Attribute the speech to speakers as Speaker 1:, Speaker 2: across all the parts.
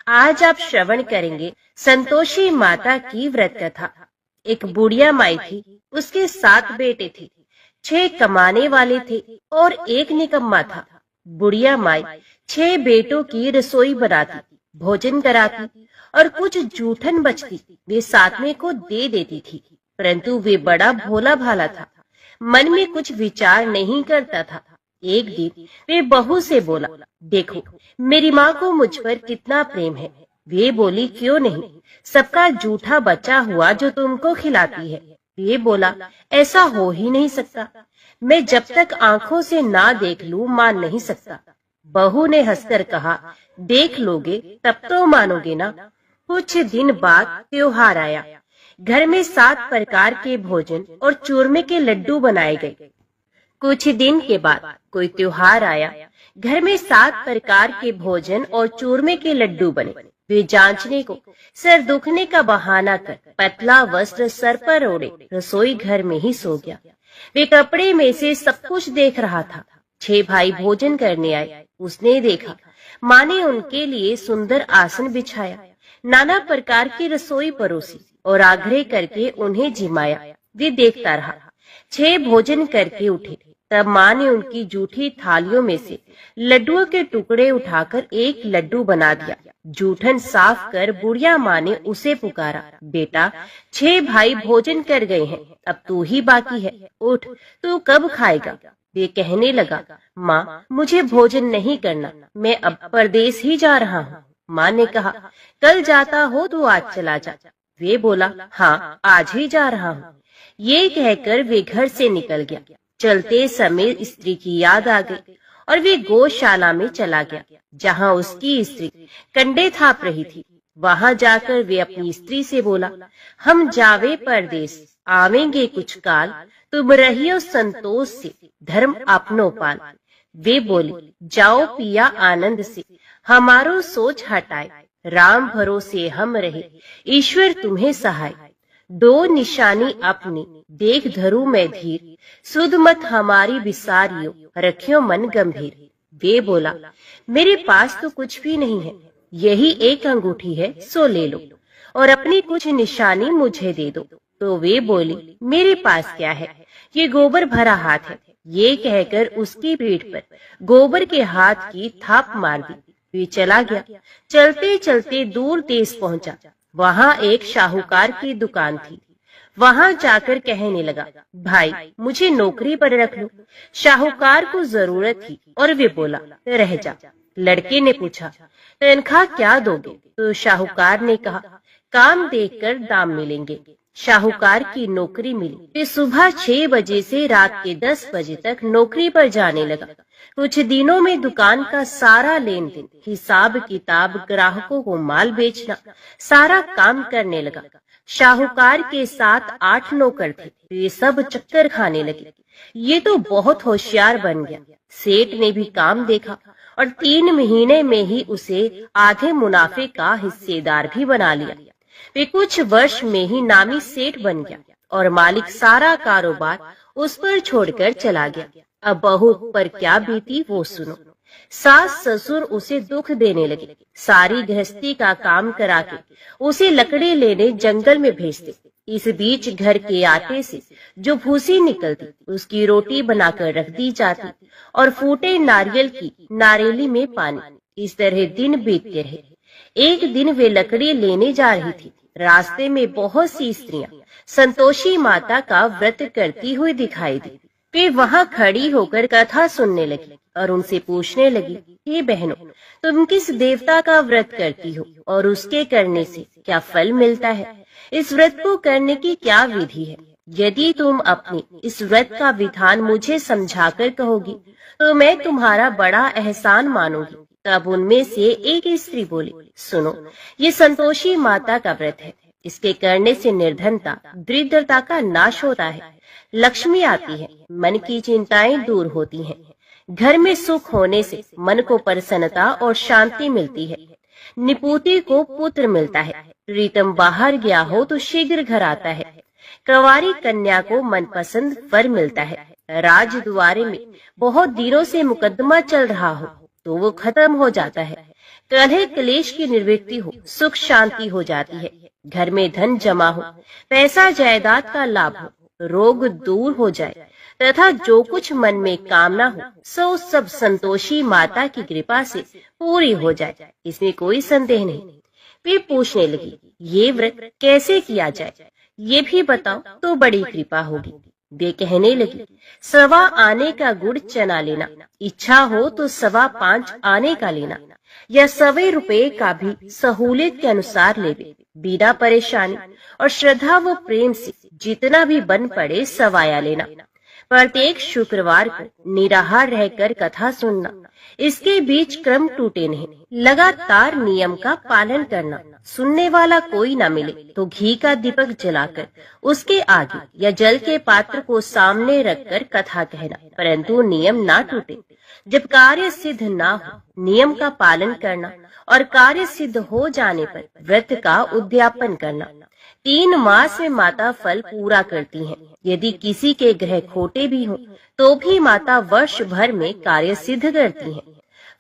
Speaker 1: आज आप श्रवण करेंगे संतोषी माता की व्रत कथा। एक बुढ़िया माई थी, उसके 7 बेटे थे। 6 कमाने वाले थे और एक निकम्मा था। बुढ़िया माई 6 बेटों की रसोई बनाती, भोजन कराती और कुछ जूठन बचती वे सातवें को दे देती थी। परंतु वे बड़ा भोला भाला था, मन में कुछ विचार नहीं करता था। एक दिन वे बहू से बोला, देखो मेरी माँ को मुझ पर कितना प्रेम है। वे बोली, क्यों नहीं, सबका जूठा बचा हुआ जो तुमको खिलाती है। वे बोला, ऐसा हो ही नहीं सकता, मैं जब तक आंखों से ना देख लूं मान नहीं सकता। बहू ने हंसकर कहा, देख लोगे तब तो मानोगे ना। कुछ दिन बाद त्योहार आया। घर में 7 प्रकार के भोजन और चूरमे के लड्डू बनाए गए। कुछ दिन के बाद कोई त्योहार आया। घर में 7 प्रकार के भोजन और चूरमे के लड्डू बने। वे जांचने को सर दुखने का बहाना कर पतला वस्त्र सर पर ओढ़े रसोई घर में ही सो गया। वे कपड़े में से सब कुछ देख रहा था। 6 भाई भोजन करने आए। उसने देखा माँ ने उनके लिए सुंदर आसन बिछाया, नाना प्रकार की रसोई परोसी और आग्रह करके उन्हें जिमाया। वे देखता रहा। 6 भोजन करके उठे, तब माँ ने उनकी जूठी थालियों में से लड्डुओं के टुकड़े उठाकर एक लड्डू बना दिया। जूठन साफ कर बुढ़िया माँ ने उसे पुकारा, बेटा 6 भाई भोजन कर गए हैं, अब तू ही बाकी है, उठ, तू कब खाएगा। वे कहने लगा, माँ मुझे भोजन नहीं करना, मैं अब परदेश ही जा रहा हूँ। माँ ने कहा, कल जाता हो तो आज चला जा। वे बोला, हाँ आज ही जा रहा हूँ। ये कहकर वे घर से निकल गया। चलते समय स्त्री की याद आ गई और वे गौशाला में चला गया, जहाँ उसकी स्त्री कंडे थाप रही थी। वहाँ जाकर वे अपनी स्त्री से बोला, हम जावे परदेश, आवेंगे कुछ काल, तुम रहियो संतोष से, धर्म अपनो पाल। वे बोली, जाओ पिया आनंद से, हमारो सोच हटाए, राम भरोसे हम रहे, ईश्वर तुम्हें सहाय। 2 निशानी अपनी देख धरू मैं धीर, सुध मत हमारी विसारियो, रखियो मन गंभीर। वे बोला, मेरे पास तो कुछ भी नहीं है, यही एक अंगूठी है, सो ले लो और अपनी कुछ निशानी मुझे दे दो। तो वे बोली, मेरे पास क्या है, ये गोबर भरा हाथ है। ये कहकर उसकी पीठ पर गोबर के हाथ की थाप मार दी। वे चला गया। चलते चलते दूर देश पहुंचा। वहाँ एक शाहूकार की दुकान थी। वहाँ जाकर कहने लगा, भाई मुझे नौकरी पर रख लो। शाहूकार को जरूरत थी और वे बोला, रह जा। लड़के ने पूछा, तनख्वाह क्या दोगे? तो शाहूकार ने कहा, काम देखकर दाम मिलेंगे। शाहूकार की नौकरी मिली। वे सुबह 6 बजे से रात के 10 बजे तक नौकरी पर जाने लगा। कुछ दिनों में दुकान का सारा लेन देन, हिसाब किताब, ग्राहकों को माल बेचना, सारा काम करने लगा। शाहूकार के साथ 8 नौकर थे। वे सब चक्कर खाने लगे। ये तो बहुत होशियार बन गया। सेठ ने भी काम देखा और 3 महीने में ही उसे आधे मुनाफे का हिस्सेदार भी बना लिया। वे कुछ वर्ष में ही नामी सेठ बन गया और मालिक सारा कारोबार उस पर छोड़कर चला गया। अब बहू पर क्या बीती वो सुनो। सास ससुर उसे दुख देने लगे। सारी गृहस्थी का काम करा के उसे लकड़ी लेने जंगल में भेजते। इस बीच घर के आटे से जो भूसी निकलती उसकी रोटी बनाकर रख दी जाती और फूटे नारियल की नारेली में पानी। इस तरह दिन बीतते रहे। एक दिन वे लकड़ी लेने जा रही थी। रास्ते में बहुत सी स्त्रियां संतोषी माता का व्रत करती हुई दिखाई दी। वे वहाँ खड़ी होकर कथा सुनने लगी और उनसे पूछने लगी, हे बहनों, तुम किस देवता का व्रत करती हो और उसके करने से क्या फल मिलता है? इस व्रत को करने की क्या विधि है? यदि तुम अपने इस व्रत का विधान मुझे समझाकर कहोगी तो मैं तुम्हारा बड़ा एहसान मानूंगी। तब उनमें से एक स्त्री बोली, सुनो, ये संतोषी माता का व्रत है। इसके करने से निर्धनता, दरिद्रता का नाश होता है, लक्ष्मी आती है, मन की चिंताएं दूर होती हैं, घर में सुख होने से मन को प्रसन्नता और शांति मिलती है, निपुति को पुत्र मिलता है, प्रीतम बाहर गया हो तो शीघ्र घर आता है, कंवारी कन्या को मनपसंद वर मिलता है, राजद्वारे में बहुत दिनों से मुकदमा चल रहा हो तो वो खत्म हो जाता है, कलह क्लेश की निवृत्ति हो, सुख शांति हो जाती है, घर में धन जमा हो, पैसा जायदाद का लाभ हो, रोग दूर हो जाए तथा जो कुछ मन में कामना हो सो सब संतोषी माता की कृपा से पूरी हो जाए, इसमें कोई संदेह नहीं। वे पूछने लगी, ये व्रत कैसे किया जाए, ये भी बताओ तो बड़ी कृपा होगी। वे कहने लगी, 1.25 आने का गुड़ चना लेना, इच्छा हो तो 5.25 आने का लेना, या 1.25 रुपए का भी सहूलियत के अनुसार लेवे, बिना परेशानी और श्रद्धा व प्रेम से जितना भी बन पड़े सवाया लेना। प्रत्येक शुक्रवार को निराहार रहकर कथा सुनना, इसके बीच क्रम टूटे नहीं, लगातार नियम का पालन करना। सुनने वाला कोई न मिले तो घी का दीपक जलाकर उसके आगे या जल के पात्र को सामने रखकर कथा कहना, परंतु नियम ना टूटे। जब कार्य सिद्ध ना हो नियम का पालन करना और कार्य सिद्ध हो जाने पर व्रत का उद्यापन करना। 3 मास में माता फल पूरा करती हैं। यदि किसी के ग्रह खोटे भी हों तो भी माता वर्ष भर में कार्य सिद्ध करती हैं।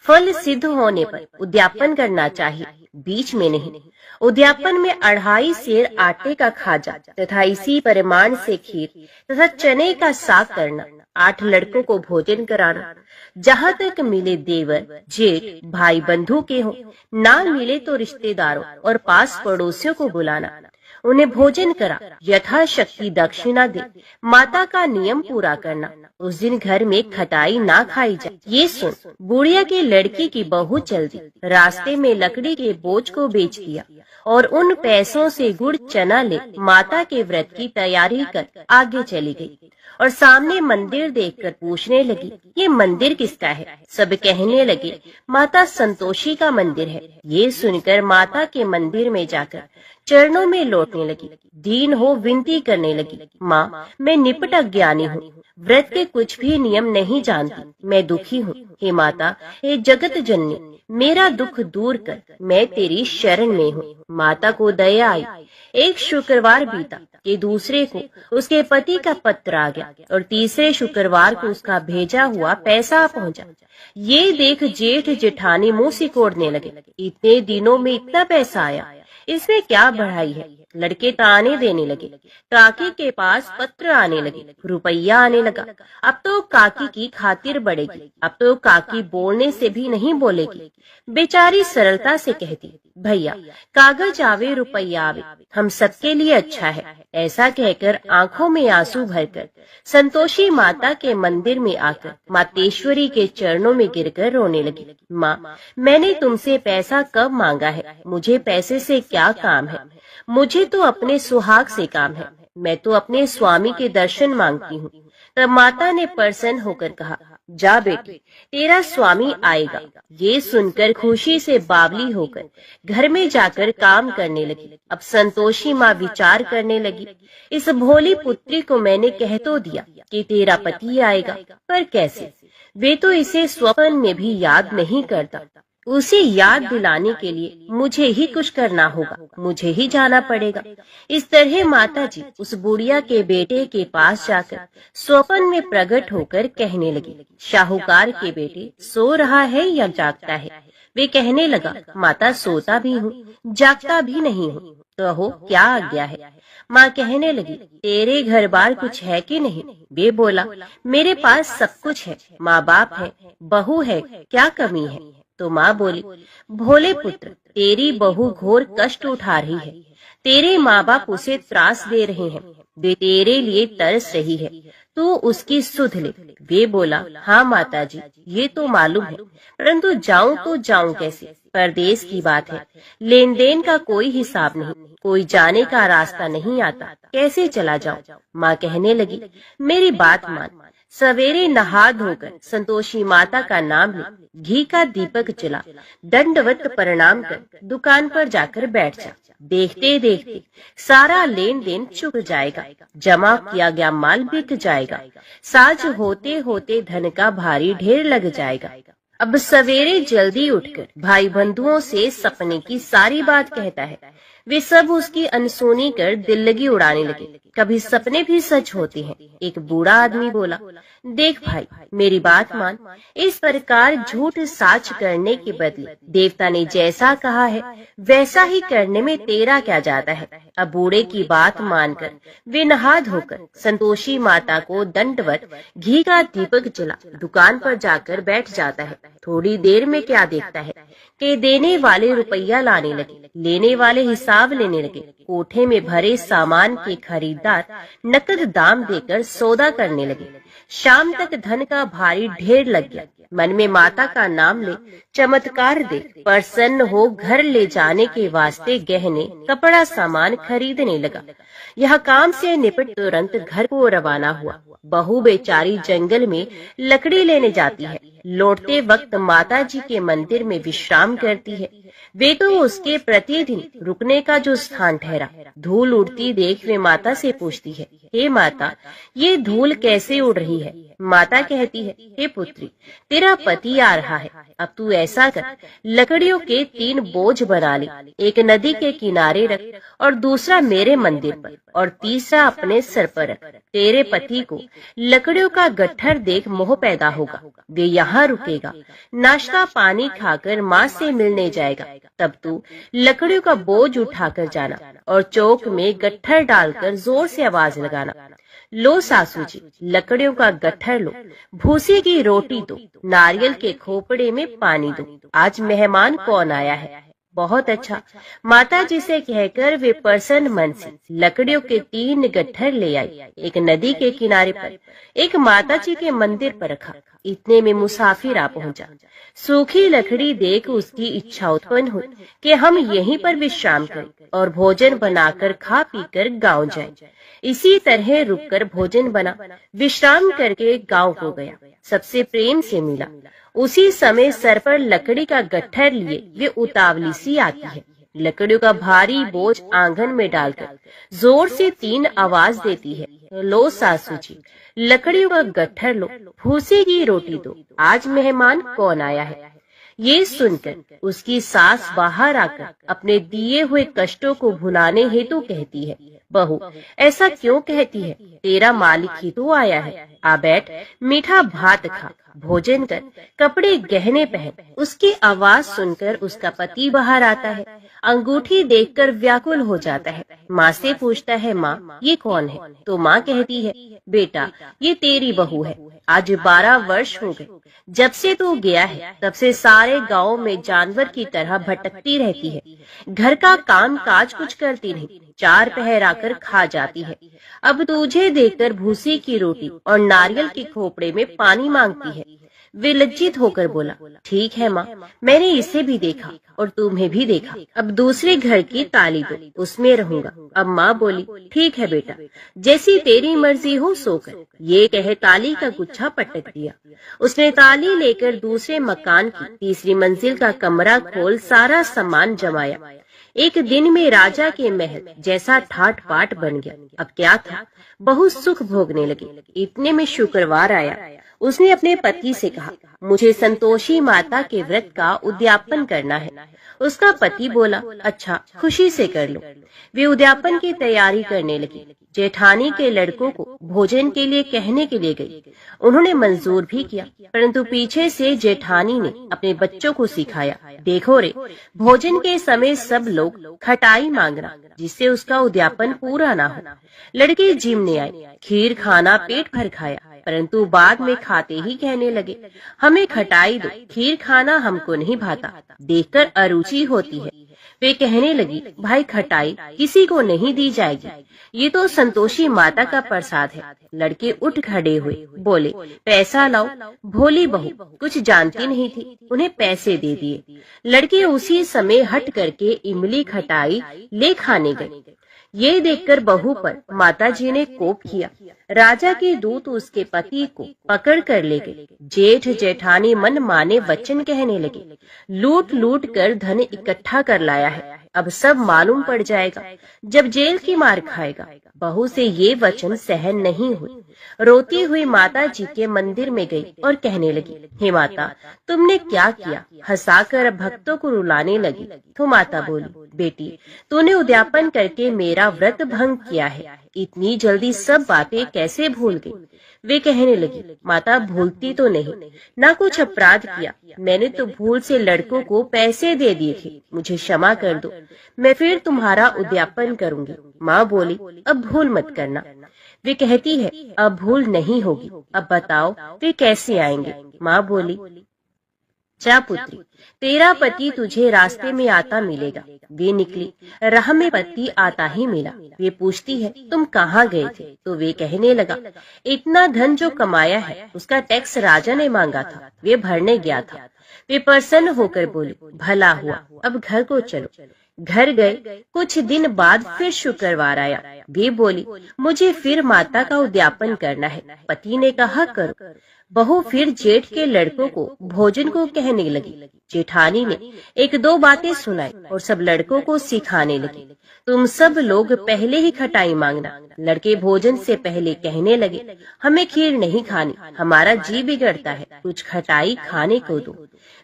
Speaker 1: फल सिद्ध होने पर उद्यापन करना चाहिए, बीच में नहीं। उद्यापन में 2.5 सेर आटे का खाजा तथा इसी परिमाण से खीर तथा चने का साग करना, 8 लड़कों को भोजन कराना, जहाँ तक मिले देवर जेठ भाई बंधु के हों, ना मिले तो रिश्तेदारों और पास पड़ोसियों को बुलाना, उन्हें भोजन करा, यथाशक्ति दक्षिणा दे, माता का नियम पूरा करना। उस दिन घर में खटाई ना खाई जाए। ये सुन बुढ़िया की लड़की की बहू चल दी, रास्ते में लकड़ी के बोझ को बेच दिया और उन पैसों से गुड़ चना ले माता के व्रत की तैयारी कर आगे चली गई और सामने मंदिर देखकर पूछने लगी, ये मंदिर किसका है? सब कहने लगे, माता संतोषी का मंदिर है। ये सुनकर माता के मंदिर में जाकर चरणों में लौटने लगी, दीन हो विनती करने लगी, माँ मैं निपट अज्ञानी हूँ, व्रत के कुछ भी नियम नहीं जानती, मैं दुखी हूँ। हे माता, हे जगत जननी, मेरा दुख दूर कर, मैं तेरी शरण में हूँ। माता को दया आई। एक शुक्रवार बीता कि दूसरे को उसके पति का पत्र आ गया और तीसरे शुक्रवार को उसका भेजा हुआ पैसा पहुंचा। ये देख जेठ जेठानी मुंह सिकोड़ने लगे, इतने दिनों में इतना पैसा आया, इसमें क्या बढ़ाई है? लड़के ताने देने लगे, काकी के पास पत्र आने लगे, रुपया आने लगा। अब तो काकी की खातिर बढ़ेगी, अब तो काकी बोलने से भी नहीं बोलेगी। बेचारी सरलता से कहती, भैया कागज आवे रुपया आवे, हम सबके लिए अच्छा है। ऐसा कहकर आंखों में आंसू भरकर संतोषी माता के मंदिर में आकर मातेश्वरी के चरणों में गिरकर रोने लगी। माँ, मैंने तुमसे पैसा कब मांगा है? मुझे पैसे से क्या काम है? मुझे तो अपने सुहाग से काम है, मैं तो अपने स्वामी के दर्शन मांगती हूँ। तब माता ने प्रसन्न होकर कहा, जा बेटी, तेरा स्वामी आएगा। ये सुनकर खुशी से बावली होकर घर में जाकर काम करने लगी। अब संतोषी माँ विचार करने लगी, इस भोली पुत्री को मैंने कह तो दिया कि तेरा पति आएगा, पर कैसे? वे तो इसे स्वप्न में भी याद नहीं करता। उसे याद दिलाने के लिए मुझे ही कुछ करना होगा, मुझे ही जाना पड़ेगा। इस तरह माता जी उस बुढ़िया के बेटे के पास जाकर स्वप्न में प्रकट होकर कहने लगी, शाहूकार के बेटे सो रहा है या जागता है? वे कहने लगा, माता सोता भी हूँ, जागता भी नहीं हूँ, कहो क्या आज्ञा है? माँ कहने लगी, तेरे घर बार कुछ है कि नहीं? वे बोला, मेरे पास सब कुछ है, माँ बाप है, बहू है, क्या कमी है? तो माँ बोली, भोले पुत्र, तेरी बहू घोर कष्ट उठा रही है, तेरे माँ बाप उसे त्रास दे रहे हैं, वे तेरे लिए तरस रही है, तू उसकी सुध ले। वे बोला, हाँ माता जी, ये तो मालूम है, परंतु जाऊं तो जाऊं कैसे? परदेश की बात है, लेन देन का कोई हिसाब नहीं, कोई जाने का रास्ता नहीं आता, कैसे चला जाऊं? माँ कहने लगी, मेरी बात मान, सवेरे नहा धोकर संतोषी माता का नाम ले, घी का दीपक जला, दंडवत प्रणाम कर दुकान पर जाकर बैठ जा। देखते देखते सारा लेन देन चुक जाएगा, जमा किया गया माल बिक जाएगा, साज होते होते धन का भारी ढेर लग जाएगा। अब सवेरे जल्दी उठकर भाई बंधुओं से सपने की सारी बात कहता है। वे सब उसकी अनसुनी कर दिल लगी उड़ाने लगे। कभी सपने भी सच होते हैं। एक बूढ़ा आदमी बोला, देख भाई, मेरी बात मान। इस प्रकार झूठ साच करने के बदले देवता ने जैसा कहा है वैसा ही करने में तेरा क्या जाता है। अब बूढ़े की बात मानकर वे नहा धोकर संतोषी माता को दंडवत घी का दीपक जला दुकान पर जाकर बैठ जाता है। थोड़ी देर में क्या देखता है कि देने वाले रुपया लाने लगे, लेने वाले हिसाब लेने लगे। कोठे में भरे सामान के खरीदार नकद दाम देकर सौदा करने लगे। शाम तक धन का भारी ढेर लग गया। मन में माता का नाम ले चमत्कार देख प्रसन्न हो घर ले जाने के वास्ते गहने कपड़ा सामान खरीदने लगा। यह काम से निपट तुरंत घर को रवाना हुआ। बहू बेचारी जंगल में लकड़ी लेने जाती है। लौटते वक्त माता जी के मंदिर में विश्राम करती है। वे तो उसके प्रतिदिन रुकने का जो स्थान ठहरा। धूल उड़ती देख वे माता से पूछती है, हे माता, ये धूल कैसे उड़ रही है? माता कहती है, हे पुत्री, तेरा पति आ रहा है। अब तू ऐसा कर, लकड़ियों के 3 बोझ बना ले। एक नदी के किनारे रख और दूसरा मेरे मंदिर पर और तीसरा अपने सर पर रख। तेरे पति को लकड़ियों का गट्ठर देख मोह पैदा होगा। वे यहाँ रुकेगा, नाश्ता पानी खाकर माँ से मिलने जाएगा। तब तू लकड़ियों का बोझ उठाकर जाना और चौक में गट्ठर डालकर जोर से आवाज लगाना, लो सासू जी, लकड़ियों का गट्ठर लो, भूसे की रोटी दो, नारियल के खोपड़े में पानी दो। आज मेहमान कौन आया है? बहुत अच्छा। माता जी से कहकर वे प्रसन्न मन से लकड़ियों के 3 गट्ठर ले आई। एक नदी के किनारे पर, एक माता जी के मंदिर पर रखा। इतने में मुसाफिर आ पहुंचा। सूखी लकड़ी देख उसकी इच्छा उत्पन्न हुई कि हम यहीं पर विश्राम करें और भोजन बनाकर खा पीकर गांव जाएं। इसी तरह रुककर भोजन बना, विश्राम करके गांव को गया। सबसे प्रेम से मिला। उसी समय सर पर लकड़ी का गट्ठर लिए वे उतावली सी आती है। लकड़ियों का भारी बोझ आंगन में डालकर जोर से 3 आवाज देती है, लो सासू जी, लकड़ियों का गट्ठर लो, भूसे की रोटी दो, आज मेहमान कौन आया है? ये सुनकर उसकी सास बाहर आकर अपने दिए हुए कष्टों को भुलाने हेतु कहती है, बहू, ऐसा क्यों कहती है? तेरा मालिक ही तो आया है। आ बैठ, मीठा भात खा, भोजन कर, कपड़े गहने पहन। उसकी आवाज सुनकर उसका पति बाहर आता है। अंगूठी देखकर व्याकुल हो जाता है। माँ से पूछता है, माँ, ये कौन है? तो माँ कहती है, बेटा, ये तेरी बहू है। आज 12 वर्ष हो गए जब से तू गया है। तब से सारे गांव में जानवर की तरह भटकती रहती है। घर का काम काज कुछ करती नहीं, 4 पहर आकर खा जाती है। अब तुझे देखकर भूसी की रोटी और नारियल के खोपड़े में पानी मांगती है। वे लज्जित होकर बोला, ठीक है माँ, मैंने इसे भी देखा और तुम्हें भी देखा। अब दूसरे घर की ताली दो, उसमें रहूंगा। अब माँ बोली, ठीक है बेटा, जैसी तेरी मर्जी हो सो कर। ये कहे ताली का गुच्छा पटक दिया। उसने ताली लेकर दूसरे मकान की 3री मंजिल का कमरा खोल सारा सामान जमाया। एक दिन में राजा के महल जैसा ठाट पाट बन गया। अब क्या था, बहुत सुख भोगने लगे। इतने में शुक्रवार आया। उसने अपने पति से कहा, मुझे संतोषी माता के व्रत का उद्यापन करना है। उसका पति बोला, अच्छा, खुशी से कर लो। वे उद्यापन की तैयारी करने लगी। जेठानी के लड़कों को भोजन के लिए कहने के लिए गई। उन्होंने मंजूर भी किया, परंतु पीछे से जेठानी ने अपने बच्चों को सिखाया, देखो रे, भोजन के समय सब लोग खटाई मांगना, जिससे उसका उद्यापन पूरा ना हो। लड़के जिमने आए, खीर खाना पेट भर खाया, परंतु बाद में खाते ही कहने लगे, हमें खटाई दो, खीर खाना हमको नहीं भाता, देखकर अरुचि होती है। वे कहने लगी, भाई खटाई किसी को नहीं दी जाएगी, ये तो संतोषी माता का प्रसाद है। लड़के उठ खड़े हुए, बोले, पैसा लाओ। भोली बहू कुछ जानती नहीं थी, उन्हें पैसे दे दिए। लड़के उसी समय हट करके इमली खटाई ले खाने गए। ये देखकर बहू पर माताजी ने कोप किया। राजा के दूत उसके पति को पकड़ कर ले गए। जेठ जेठानी मन माने वचन कहने लगे, लूट लूट कर धन इकट्ठा कर लाया है, अब सब मालूम पड़ जाएगा, जब जेल की मार खाएगा। बहू से ये वचन सहन नहीं हुए। रोती हुई माता जी के मंदिर में गई और कहने लगी, हे माता, तुमने क्या किया? हंसाकर भक्तों को रुलाने लगी। तो माता बोली, बेटी, तूने उद्यापन करके मेरा व्रत भंग किया है। इतनी जल्दी सब बातें कैसे भूल गई? वे कहने लगी, माता भूलती तो नहीं, ना कुछ अपराध किया, मैंने तो भूल से लड़कों को पैसे दे दिए थे, मुझे क्षमा कर दो, मैं फिर तुम्हारा उद्यापन करूंगी। माँ बोली, अब भूल मत करना। वे कहती है, अब भूल नहीं होगी, अब बताओ वे कैसे आएंगे? माँ बोली, जा पुत्री, तेरा पति तुझे रास्ते में आता मिलेगा। वे निकली, राह में पति आता ही मिला। वे पूछती है, तुम कहाँ गए थे? तो वे कहने लगा, इतना धन जो कमाया है उसका टैक्स राजा ने मांगा था, वे भरने गया था। वे प्रसन्न होकर बोली, भला हुआ, अब घर को चलो। घर गए। कुछ दिन बाद फिर शुक्रवार आया। वे बोली, मुझे फिर माता का उद्यापन करना है। पति ने कहा, करो। बहू फिर जेठ के लड़कों को भोजन को कहने लगी। जेठानी ने एक दो बातें सुनाई और सब लड़कों को सिखाने लगी, तुम सब लोग पहले ही खटाई मांगना। लड़के भोजन से पहले कहने लगे, हमें खीर नहीं खानी, हमारा जी बिगड़ता है, कुछ खटाई खाने को दो।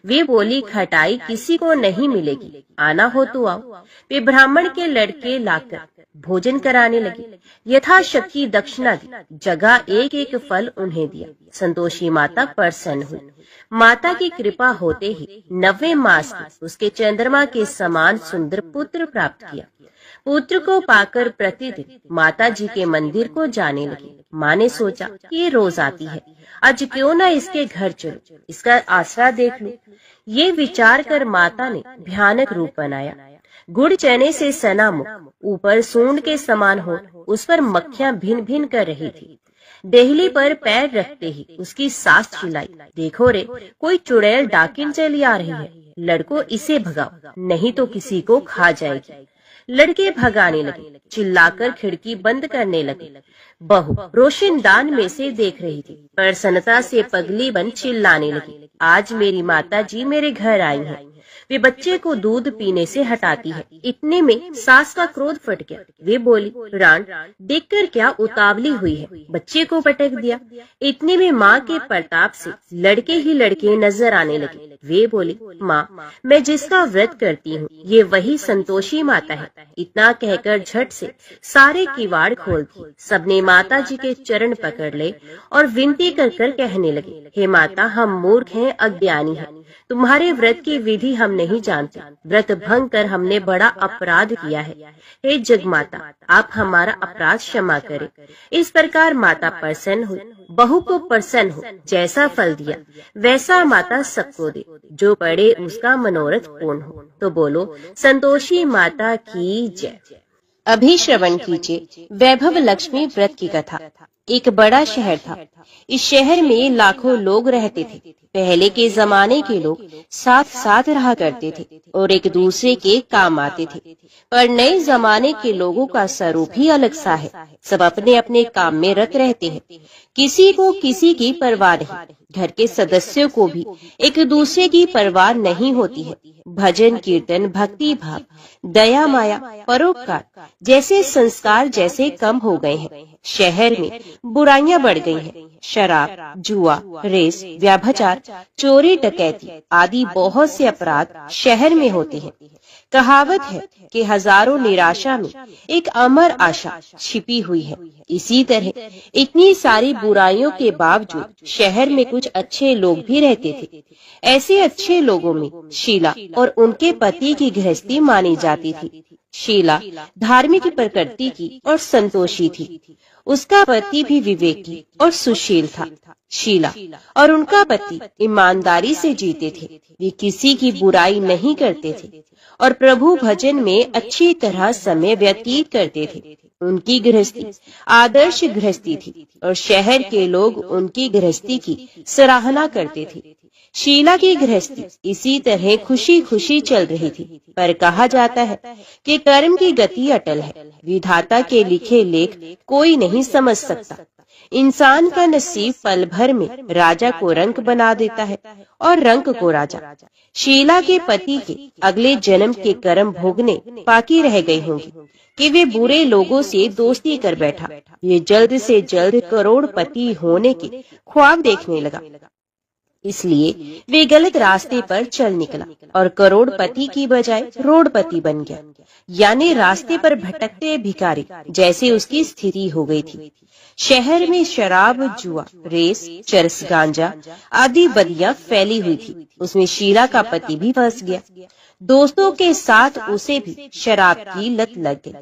Speaker 1: वे बोली, खटाई किसी को नहीं मिलेगी, आना हो तो आओ। वे ब्राह्मण के लड़के लाकर भोजन कराने लगे। यथाशक्ति दक्षिणा दी, जगह एक एक फल उन्हें दिया। संतोषी माता प्रसन्न हुई। माता की कृपा होते ही 90वें मास में उसके चंद्रमा के समान सुंदर पुत्र प्राप्त किया। पुत्र को पाकर प्रतिदिन माता जी के मंदिर को जाने लगी। माँ ने सोचा, ये रोज आती है, आज क्यों न इसके घर चलो, इसका आसरा देख लो। ये विचार कर माता ने भयानक रूप बनाया। गुड़ चने से सना मुख, ऊपर सूंड के समान हो, उस पर मक्खियां भिन भिन कर रही थी। देहली पर पैर रखते ही उसकी सांस चिल्लाई, देखो रे, कोई चुड़ैल डाकिन चली आ रही है, लड़को इसे भगाओ, नहीं तो किसी को खा जाएगी। लड़के भगाने लगे, चिल्लाकर खिड़की बंद करने लगे। बहू रोशनदान में से देख रही थी, प्रसन्नता से पगली बन चिल्लाने लगी, आज मेरी माता जी मेरे घर आई है। वे बच्चे को दूध पीने से हटाती है। इतने में सास का क्रोध फट गया। वे बोली, रान, देखकर क्या उतावली हुई है, बच्चे को पटक दिया। इतने में माँ के प्रताप से लड़के ही लड़के नजर आने लगे। वे बोली, माँ, मैं जिसका व्रत करती हूँ ये वही संतोषी माता है। इतना कहकर झट से सारे किवाड़ खोल दिए। सबने माता जी के चरण पकड़ ले और विनती कर कर कहने लगे, हे माता, हम मूर्ख हैं, अज्ञानी हैं, तुम्हारे व्रत की विधि हम नहीं जानते, व्रत भंग कर हमने बड़ा अपराध किया है। हे जगमाता, आप हमारा अपराध क्षमा करें। इस प्रकार माता प्रसन्न हुई। बहू को प्रसन्न हो, जैसा फल दिया वैसा माता सबको दे, जो पड़े उसका मनोरथ पूर्ण हो। तो बोलो संतोषी माता की जय। अभी श्रवण कीजिए वैभव लक्ष्मी व्रत की कथा। एक बड़ा शहर था। इस शहर में लाखों लोग रहते थे। पहले के जमाने के लोग साथ साथ रहा करते थे और एक दूसरे के काम आते थे, पर नए जमाने के लोगों का स्वरूप ही अलग सा है। सब अपने अपने काम में रत रहते हैं, किसी को किसी की परवाह नहीं। घर के सदस्यों को भी एक दूसरे की परवाह नहीं होती है। भजन कीर्तन, भक्ति भाव, दया माया, परोपकार जैसे संस्कार जैसे कम हो गए हैं। शहर में बुराइयां बढ़ गई हैं। शराब, जुआ, रेस, व्यभिचार, चोरी, डकैती आदि बहुत से अपराध शहर में होते हैं। कहावत है कि हजारों निराशा में एक अमर आशा छिपी हुई है। इसी तरह इतनी सारी बुराइयों के बावजूद शहर में कुछ अच्छे लोग भी रहते थे। ऐसे अच्छे लोगों में शीला और उनके पति की गृहस्थी मानी जाती थी। शीला धार्मिक प्रकृति की और संतोषी थी। उसका पति भी विवेकी और सुशील था। शीला और उनका पति ईमानदारी से जीते थे। वे किसी की बुराई नहीं करते थे और प्रभु भजन में अच्छी तरह समय व्यतीत करते थे। उनकी गृहस्थी आदर्श गृहस्थी थी और शहर के लोग उनकी गृहस्थी की सराहना करते थे। शीला की गृहस्थी इसी तरह खुशी खुशी चल रही थी, पर कहा जाता है कि कर्म की गति अटल है। विधाता के लिखे लेख कोई नहीं समझ सकता। इंसान का नसीब पल भर में राजा को रंक बना देता है और रंक को राजा। शीला के पति के अगले जन्म के कर्म भोगने बाकी रह गए होंगे कि वे बुरे लोगों से दोस्ती कर बैठा। ये जल्द से जल्द करोड़पति होने के ख्वाब देखने लगा, इसलिए वे गलत रास्ते पर चल निकला और करोड़पति की बजाय रोडपति बन गया। यानी रास्ते पर भटकते भिखारी जैसे उसकी स्थिति हो गई थी। शहर में शराब, जुआ, रेस, चरस, गांजा आदि बदियां फैली हुई थी। उसमें शीला का पति भी फंस गया। दोस्तों के साथ उसे भी शराब की लत लग गई।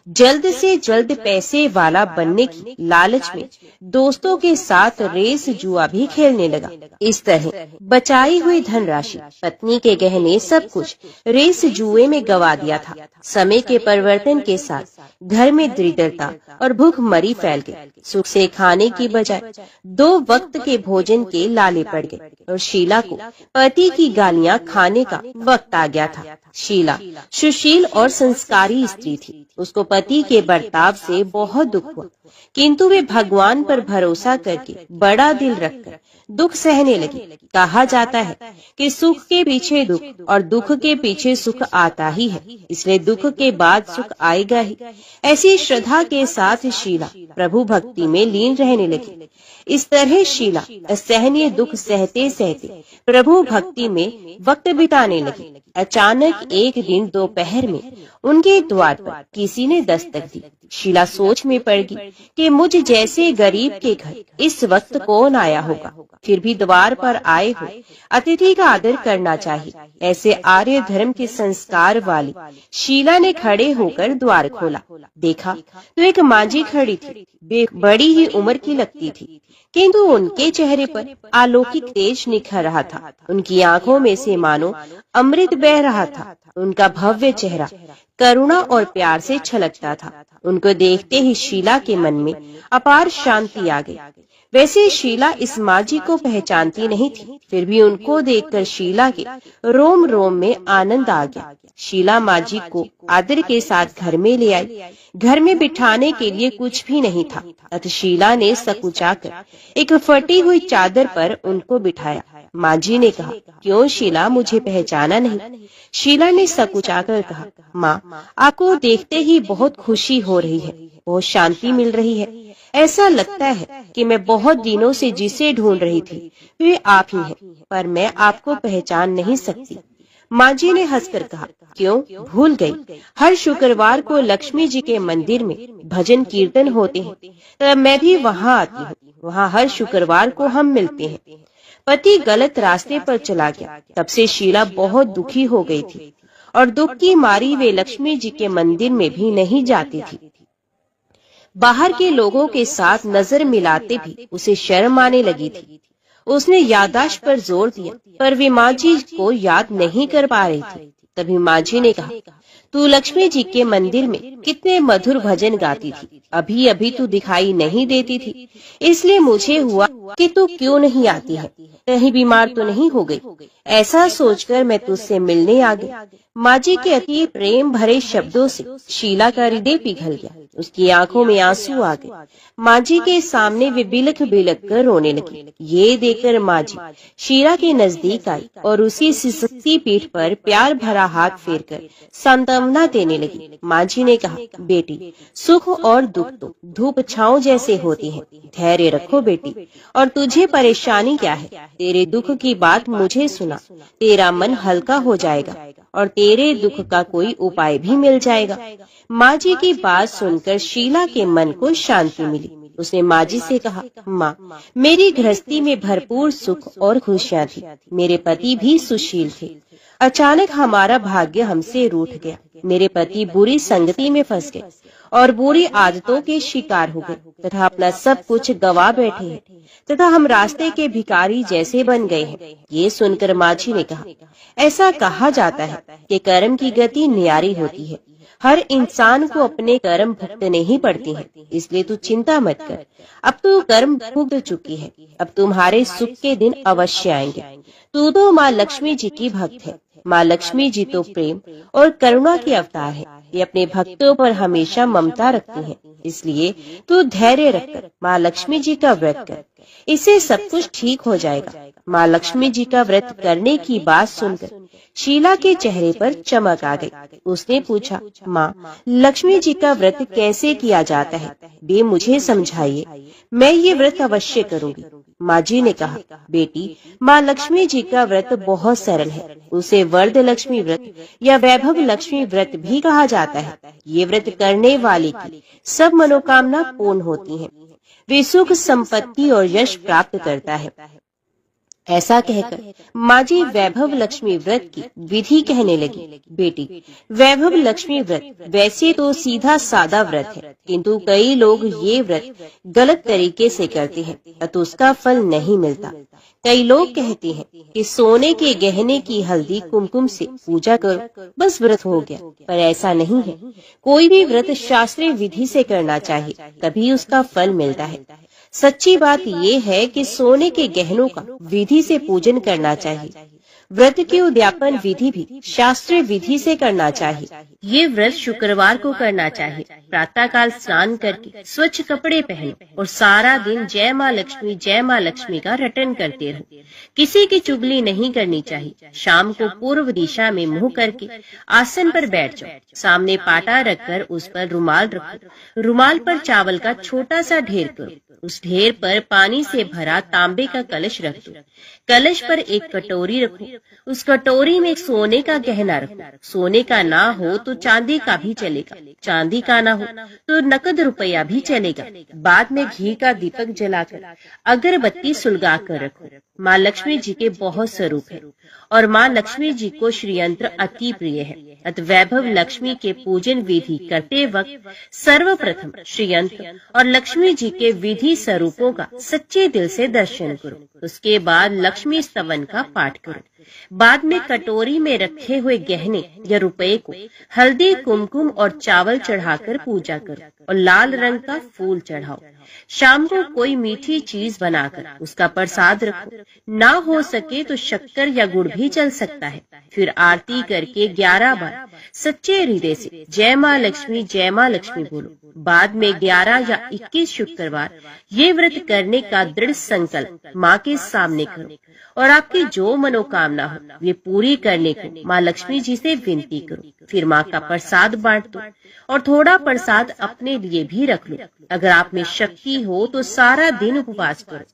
Speaker 1: जल्द से जल्द पैसे वाला बनने की लालच में दोस्तों के साथ रेस, जुआ भी खेलने लगा। इस तरह बचाई हुई धनराशि, पत्नी के गहने, सब कुछ रेस, जुए में गवा दिया था। समय के परिवर्तन के साथ घर में दरिद्रता और भूखमरी फैल गई। सुख से खाने की बजाय 2 वक्त के भोजन के लाले पड़ गए और शीला को पति की गालियां खाने का वक्त आ गया था। शीला सुशील और संस्कारी स्त्री थी। उसको पति के बर्ताव से बहुत दुख हुआ, किंतु वे भगवान पर भरोसा करके बड़ा दिल रखकर दुख सहने लगी। कहा जाता है कि सुख के पीछे दुख और दुख के पीछे सुख आता ही है, इसलिए दुख के बाद सुख आएगा ही। ऐसी श्रद्धा के साथ शीला प्रभु भक्ति में लीन रहने लगी। इस तरह शीला असहनीय दुख सहते सहते प्रभु भक्ति में वक्त बिताने लगी। अचानक एक दिन दोपहर में उनके द्वार पर किसी ने दस्तक दी। शीला सोच में पड़ गई कि मुझ जैसे गरीब के घर इस वक्त कौन आया होगा। फिर भी द्वार पर आए हो अतिथि का आदर करना चाहिए। ऐसे आर्य धर्म के संस्कार वाली शीला ने खड़े होकर द्वार खोला। देखा तो एक मांझी खड़ी थी। वे बड़ी ही उम्र की लगती थी, किंतु उनके चेहरे पर अलौकिक तेज निखर रहा था। उनकी आंखों में से मानो अमृत बह रहा था। उनका भव्य चेहरा करुणा और प्यार से छलकता था। उनको देखते ही शीला के मन में अपार शांति आ गई। वैसे शीला इस मांझी को पहचानती नहीं थी, फिर भी उनको देखकर शीला के रोम रोम में आनंद आ गया। शीला मांझी को आदर के साथ घर में ले आई। घर में बिठाने के लिए कुछ भी नहीं था, अतः शीला ने सकुचाकर एक फटी हुई चादर पर उनको बिठाया। मांझी ने कहा, क्यों शीला, मुझे पहचाना नहीं? शीला ने सकुचाकर कहा, माँ, आपको देखते ही बहुत खुशी हो रही है, बहुत शांति मिल रही है। ऐसा लगता है कि मैं बहुत दिनों से जिसे ढूंढ रही थी वे आप ही हैं, पर मैं आपको पहचान नहीं सकती। मांझी ने हंसकर कहा, क्यों, भूल गई? हर शुक्रवार को लक्ष्मी जी के मंदिर में भजन कीर्तन होते हैं, तब मैं भी वहाँ आती हूँ। वहाँ हर शुक्रवार को हम मिलते हैं। पति गलत रास्ते पर चला गया। तब से शीला बहुत दुखी हो गई थी और दुख की मारी वे लक्ष्मी जी के मंदिर में भी नहीं जाती थी। बाहर के लोगों के साथ नजर मिलाते भी उसे शर्म आने लगी थी। उसने याददाश्त पर जोर दिया, पर वे मांझी को याद नहीं कर पा रही थी। तभी मांझी ने कहा, तू लक्ष्मी जी के मंदिर में कितने मधुर भजन गाती थी, अभी अभी तू दिखाई नहीं देती थी, इसलिए मुझे हुआ कि तू क्यों नहीं आती है, कहीं बीमार तो नहीं हो गई? ऐसा सोचकर मैं तुझसे मिलने आ गई। मांझी के अति प्रेम भरे शब्दों से शीला का हृदय पिघल गया। उसकी आंखों में आंसू आ गए। मांझी के सामने वे बिलख बिलख कर रोने लगी। ये देखकर मांझी शीला के नजदीक आई और उसी सिसकती पीठ पर प्यार भरा हाथ फेरकर सांत्वना देने लगी। मांझी ने कहा, बेटी, सुख और दुख तो धूप छांव जैसे होती हैं। धैर्य रखो बेटी, और तुझे परेशानी क्या है? तेरे दुख की बात मुझे सुना, तेरा मन हल्का हो जाएगा और तेरे दुख का कोई उपाय भी मिल जाएगा। मांझी की बात सुनकर शीला के मन को शांति मिली। उसने मांझी से कहा, माँ, मेरी गृहस्थी में भरपूर सुख और खुशियाँ थी। मेरे पति भी सुशील थे। अचानक हमारा भाग्य हमसे रूठ गया। मेरे पति बुरी संगति में फंस गए और बुरी आदतों के शिकार हो गए तथा अपना सब कुछ गवा बैठे हैं तथा हम रास्ते के भिखारी जैसे बन गए हैं। ये सुनकर मांझी ने कहा, ऐसा कहा जाता है कि कर्म की गति न्यारी होती है। हर इंसान को अपने कर्म भुगतने ही पड़ते हैं, इसलिए तू चिंता मत कर। अब तू कर्म भुगत चुकी है, अब तुम्हारे सुख के दिन अवश्य आएंगे। तू तो माँ लक्ष्मी जी की भक्त है। माँ लक्ष्मी जी तो प्रेम और करुणा के अवतार है। ये अपने भक्तों पर हमेशा ममता रखती हैं। इसलिए तू धैर्य रखकर माँ लक्ष्मी जी का व्रत कर, इससे सब कुछ ठीक हो जाएगा। माँ लक्ष्मी जी का व्रत करने की बात सुनकर शीला के चेहरे पर चमक आ गई। उसने पूछा, माँ, लक्ष्मी जी का व्रत कैसे किया जाता है? वे मुझे समझाइए, मैं ये व्रत अवश्य करूंगी। माँ जी ने कहा, बेटी, माँ लक्ष्मी जी का व्रत बहुत सरल है। उसे वरद लक्ष्मी व्रत या वैभव लक्ष्मी व्रत भी कहा जाता है। ये व्रत करने वाले की सब मनोकामना पूर्ण होती हैं। वे सुख, संपत्ति और यश प्राप्त करता है। ऐसा कहकर माँ जी वैभव लक्ष्मी व्रत की विधि कहने लगी। बेटी, वैभव लक्ष्मी व्रत वैसे तो सीधा सादा व्रत है, किंतु कई लोग ये व्रत गलत तरीके से करते हैं, तो उसका फल नहीं मिलता। कई लोग कहते हैं कि सोने के गहने की हल्दी कुमकुम से पूजा करो, बस व्रत हो गया। पर ऐसा नहीं है। कोई भी व्रत शास्त्रीय विधि से करना चाहिए, तभी उसका फल मिलता है। सच्ची बात ये है कि सोने के गहनों का विधि से पूजन करना चाहिए। व्रत की उद्यापन विधि भी शास्त्रीय विधि से करना चाहिए। ये व्रत शुक्रवार को करना चाहिए। प्रातः काल स्नान करके स्वच्छ कपड़े पहनो और सारा दिन जय माँ लक्ष्मी का रटन करते रहो। किसी की चुगली नहीं करनी चाहिए। शाम को पूर्व दिशा में मुंह करके आसन पर बैठ जाओ। सामने पाटा रखकर उस पर रुमाल रखो। रुमाल पर चावल का छोटा सा ढेर करो। उस ढेर पर पानी से भरा तांबे का कलश रख दो। कलश पर एक कटोरी रखो। उस कटोरी में एक सोने का गहना रखो। सोने का ना हो तो चांदी का भी चलेगा। चांदी का ना हो तो नकद रुपया भी चलेगा। बाद में घी का दीपक जलाकर अगरबत्ती सुलगा कर रखो। माँ लक्ष्मी जी के बहुत स्वरूप है और माँ लक्ष्मी जी को श्रीयंत्र अति प्रिय है। अत वैभव लक्ष्मी के पूजन विधि करते वक्त सर्वप्रथम श्रीयंत्र और लक्ष्मी जी के विधि स्वरूपों का सच्चे दिल से दर्शन करो। उसके बाद लक्ष्मी स्तवन का पाठ करो। बाद में कटोरी में रखे हुए गहने या रुपए को हल्दी, कुमकुम और चावल चढ़ाकर पूजा करो और लाल रंग का फूल चढ़ाओ। शाम को कोई मीठी चीज बनाकर उसका प्रसाद रखो। ना हो सके तो शक्कर या गुड़ भी चल सकता है। फिर आरती करके 11 बार सच्चे हृदय से जय माँ लक्ष्मी बोलो। बाद में 11 या 21 शुक्रवार ये व्रत करने का दृढ़ संकल्प माँ के सामने करो और आपकी जो मनोकामना हो वे पूरी करने को माँ लक्ष्मी जी से विनती करो। फिर माँ का प्रसाद बांट दो और थोड़ा प्रसाद अपने लिए भी रख लो। अगर आप में शक्ति हो तो सारा दिन उपवास करो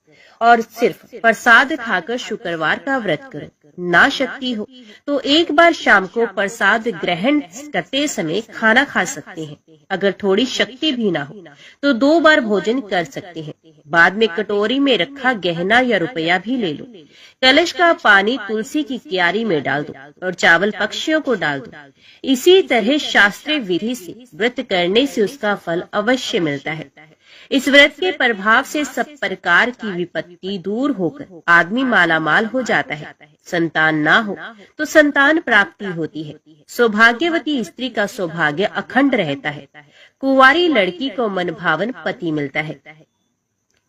Speaker 1: और सिर्फ प्रसाद खाकर शुक्रवार का व्रत करो। ना शक्ति हो तो एक बार शाम को प्रसाद ग्रहण करते समय खाना खा सकते हैं। अगर थोड़ी शक्ति भी ना हो तो 2 बार भोजन कर सकते हैं। बाद में कटोरी में रखा गहना या रुपया भी ले लो। कलश का पानी तुलसी की क्यारी में डाल दो और चावल पक्षियों को डाल दो। इसी तरह शास्त्रीय विधि से व्रत करने से उसका फल अवश्य मिलता है। इस व्रत के प्रभाव से सब प्रकार की विपत्ति दूर होकर आदमी मालामाल हो जाता है। संतान ना हो तो संतान प्राप्ति होती है। सौभाग्यवती स्त्री का सौभाग्य अखंड रहता है। कुंवारी लड़की को मनभावन पति मिलता है।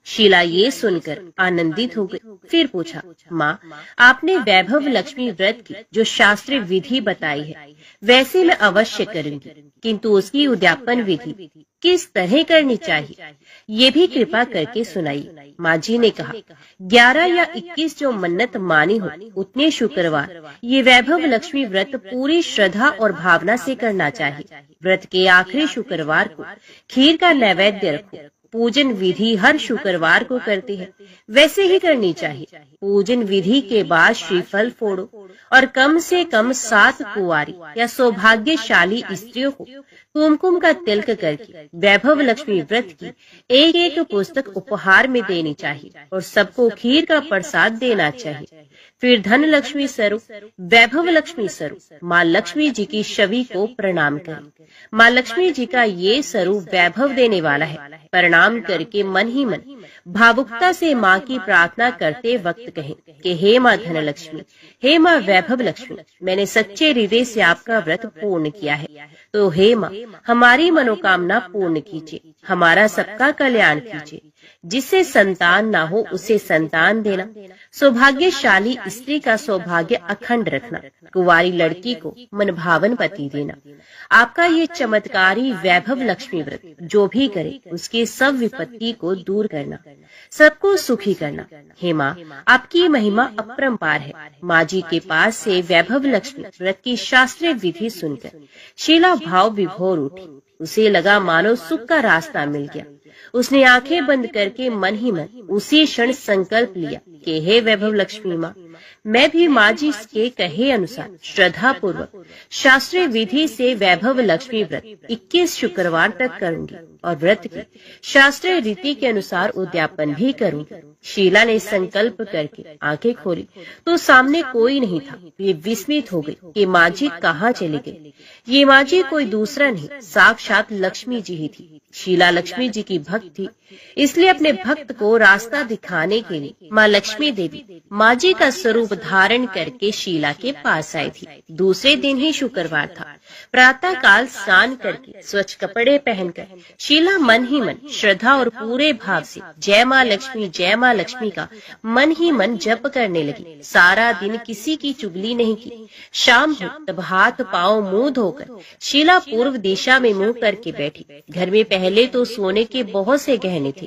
Speaker 1: शीला ये सुनकर आनंदित हो गई। फिर पूछा, माँ, आपने वैभव लक्ष्मी व्रत की जो शास्त्रीय विधि बताई है वैसे मैं अवश्य करूंगी, किंतु उसकी उद्यापन विधि किस तरह करनी चाहिए ये भी कृपा करके सुनाइए। माँ जी ने कहा, 11 या 21 जो मन्नत मानी हो उतने शुक्रवार ये वैभव लक्ष्मी व्रत पूरी श्रद्धा और भावना से करना चाहिए। व्रत के आखिरी शुक्रवार को खीर का नैवेद्य रखो। पूजन विधि हर शुक्रवार को करते हैं वैसे ही करनी चाहिए। पूजन विधि के बाद श्रीफल फोड़ो और कम से कम 7 कुंवारी या सौभाग्यशाली स्त्रियों को कुमकुम का तिलक करके वैभव लक्ष्मी व्रत की एक पुस्तक उपहार में देनी चाहिए और सबको खीर का प्रसाद देना चाहिए। फिर धन लक्ष्मी स्वरूप, वैभव लक्ष्मी स्वरूप माँ लक्ष्मी जी की छवि को प्रणाम करें। माँ लक्ष्मी जी का ये स्वरूप वैभव देने वाला है। प्रणाम करके मन ही मन भावुकता से माँ की प्रार्थना करते वक्त कहें कि हे माँ धन लक्ष्मी, हे माँ वैभव लक्ष्मी, मैंने सच्चे हृदय से आपका व्रत पूर्ण किया है, तो हे माँ हमारी मनोकामना पूर्ण कीजिए, हमारा सबका कल्याण कीजिए। जिससे संतान ना हो उसे संतान देना, सौभाग्यशाली स्त्री का सौभाग्य अखंड रखना, कुंवारी लड़की को मनभावन पति देना। आपका ये चमत्कारी वैभव लक्ष्मी व्रत जो भी करे उसके सब विपत्ति को दूर करना, सबको सुखी करना। हे माँ, आपकी महिमा अपरंपार है। माँ जी के पास से वैभव लक्ष्मी व्रत की शास्त्रीय विधि सुनकर शीला भाव विभोर उठी। उसे लगा मानो सुख का रास्ता मिल गया। उसने आंखें बंद करके मन ही मन उसी क्षण संकल्प लिया कि हे वैभव लक्ष्मी माँ, मैं भी माँ जी के कहे अनुसार श्रद्धा पूर्वक शास्त्रीय विधि से वैभव लक्ष्मी व्रत 21 शुक्रवार तक करूंगी और व्रत की शास्त्रीय रीति के अनुसार उद्यापन भी करूंगी। शीला ने संकल्प करके आंखें खोली तो सामने कोई नहीं था। वे विस्मित हो गई कि माँ जी कहाँ चली गई। ये माँ जी कोई दूसरा नहीं, साक्षात लक्ष्मी जी ही थी। शीला लक्ष्मी जी की भक्त थी, इसलिए अपने भक्त को रास्ता दिखाने के लिए माँ लक्ष्मी देवी माँ जी का स्वरूप धारण करके शीला के पास आई थी। दूसरे दिन ही शुक्रवार था। प्रातः काल स्नान करके स्वच्छ कपड़े पहनकर शीला मन ही मन श्रद्धा और पूरे भाव से जय माँ लक्ष्मी का मन ही मन जप करने लगी। सारा दिन किसी की चुगली नहीं की। शाम हो तब हाथ पांव मुंह धोकर शीला पूर्व दिशा में मुंह करके बैठी। घर में पहले तो सोने के बहुत से गहने थे,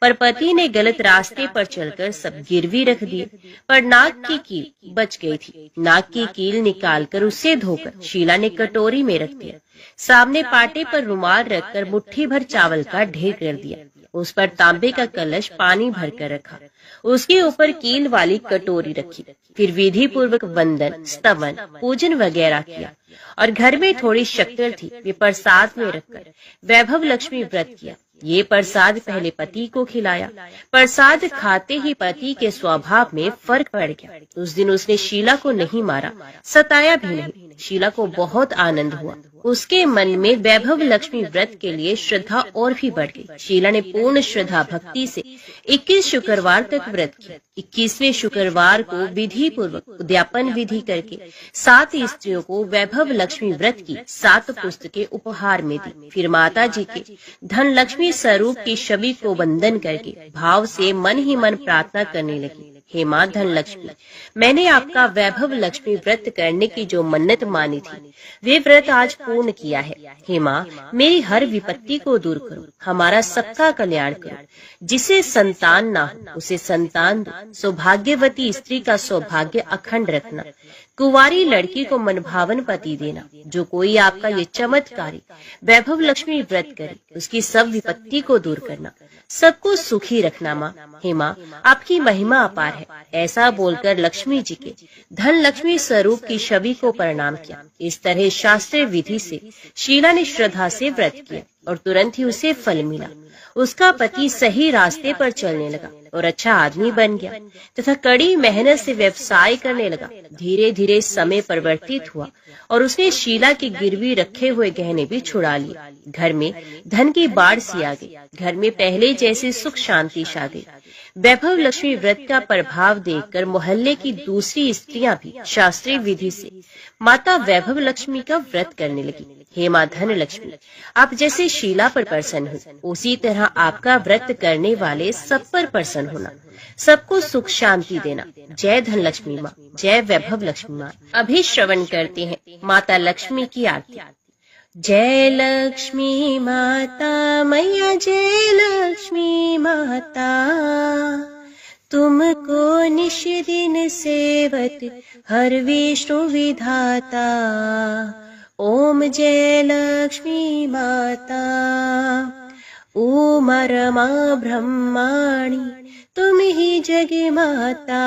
Speaker 1: पर पति ने गलत रास्ते पर चलकर सब गिरवी रख दिए। पर नाक की कील बच गई थी। नाक की कील निकालकर उसे धोकर शीला ने कटोरी में रख दिया। सामने पाटे पर रुमाल रखकर मुट्ठी भर चावल का ढेर कर दिया। उस पर तांबे का कलश पानी भरकर रखा। उसके ऊपर कील वाली कटोरी रखी। फिर विधि पूर्वक वंदन, स्तवन, पूजन वगैरह किया और घर में थोड़ी शक्कर थी, वे प्रसाद में रखकर वैभव लक्ष्मी व्रत किया। ये प्रसाद पहले पति को खिलाया। प्रसाद खाते ही पति के स्वभाव में फर्क पड़ गया। उस दिन उसने शीला को नहीं मारा, सताया भी नहीं। शीला को बहुत आनंद हुआ। उसके मन में वैभव लक्ष्मी व्रत के लिए श्रद्धा और भी बढ़ गई। शीला ने पूर्ण श्रद्धा भक्ति से 21 शुक्रवार तक व्रत किया। 21वें शुक्रवार को विधि पूर्वक उद्यापन विधि करके 7 स्त्रियों को वैभव लक्ष्मी व्रत की 7 पुस्तकें उपहार में दी। फिर माता जी के धन लक्ष्मी स्वरूप की छवि को वंदन करके भाव से मन ही मन प्रार्थना करने लगी। हे माँ धन लक्ष्मी, मैंने आपका वैभव लक्ष्मी व्रत करने की जो मन्नत मानी थी, वे व्रत आज पूर्ण किया है। हे माँ, मेरी हर विपत्ति को दूर करो, हमारा सबका कल्याण करो। जिसे संतान ना हो उसे संतान दो। सौभाग्यवती स्त्री का सौभाग्य अखंड रखना। कुंवारी लड़की को मनभावन पति देना। जो कोई आपका ये चमत्कारी वैभव लक्ष्मी व्रत करे, उसकी सब विपत्ति को दूर करना, सबको सुखी रखना। माँ, हे माँ, आपकी महिमा अपार है। ऐसा बोलकर लक्ष्मी जी के धन लक्ष्मी स्वरूप की छवि को प्रणाम किया। इस तरह शास्त्रीय विधि से शीला ने श्रद्धा से व्रत किया और तुरंत ही उसे फल मिला। उसका पति सही रास्ते पर चलने लगा और अच्छा आदमी बन गया तथा कड़ी मेहनत से व्यवसाय करने लगा। धीरे धीरे समय परिवर्तित हुआ और उसने शीला की गिरवी रखे हुए गहने भी छुड़ा लिए। घर में धन की बाढ़ सी आ गई। घर में पहले जैसे सुख शांति छा गई। वैभव लक्ष्मी व्रत का प्रभाव देखकर मोहल्ले की दूसरी स्त्रियां भी शास्त्रीय विधि से माता वैभव लक्ष्मी का व्रत करने लगी। हे माँ धन लक्ष्मी, आप जैसे शीला पर प्रसन्न हो, उसी तरह आपका व्रत करने वाले सब पर प्रसन्न होना, सबको सुख शांति देना। जय धन लक्ष्मी माँ, जय वैभव लक्ष्मी माँ। अभी श्रवण करते हैं माता लक्ष्मी की आरती। जय लक्ष्मी माता मैया, जय लक्ष्मी माता, तुमको निश दिन सेवत हर विष्णु विधाता। ओम जय लक्ष्मी माता। उमा रमा ब्रह्माणी, तुम ही जग माता।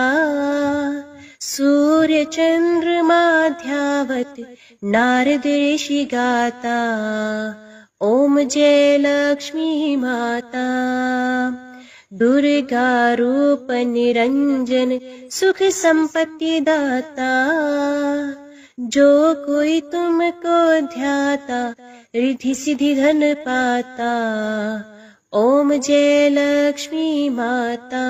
Speaker 1: सूर्य चंद्रमा ध्यावत नारद ऋषि गाता। ओम जय लक्ष्मी माता। दुर्गा रूप निरंजन, सुख संपत्ति दाता। जो कोई तुमको ध्याता, रिद्धि सिद्धि धन पाता। ओम जय लक्ष्मी माता।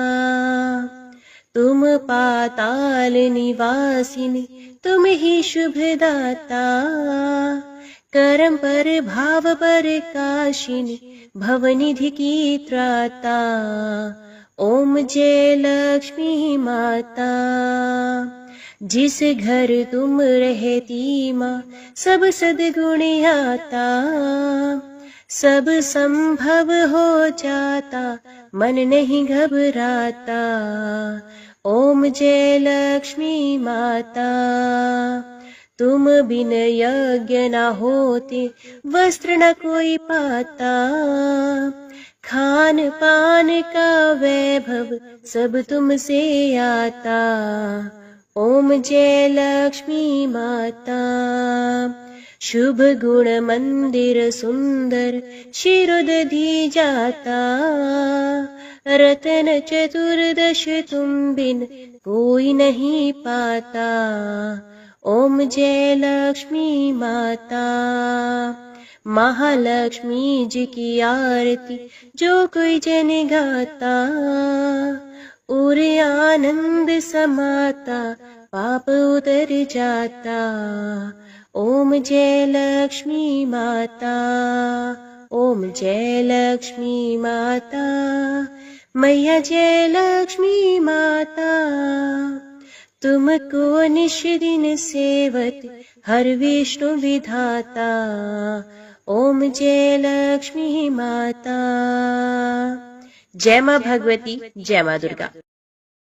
Speaker 1: तुम पाताल निवासिनी, तुम ही शुभ दाता। कर्म पर भाव पर काशिनी, भवनिधि की त्राता। ओम जय लक्ष्मी माता। जिस घर तुम रहती माँ, सब सद्गुण आता। सब संभव हो जाता, मन नहीं घबराता। ओम जय लक्ष्मी माता। तुम बिन यज्ञ न होते, वस्त्र न कोई पाता, खान पान का वैभव सब तुमसे आता। ओम जय लक्ष्मी माता। शुभ गुण मंदिर सुंदर, शिरोदधि जाता, रतन चतुर्दश तुम बिन कोई नहीं पाता। ओम जय लक्ष्मी माता। महालक्ष्मी जी की आरती जो कोई जन गाता, और आनंद समाता, पाप उतर जाता। ओम जय लक्ष्मी माता। ओम जय लक्ष्मी माता। मैया जय लक्ष्मी माता। तुमको निश दिन सेवत, हर विष्णु विधाता। ओम जय लक्ष्मी माता। जय मां भगवती, जय मां दुर्गा।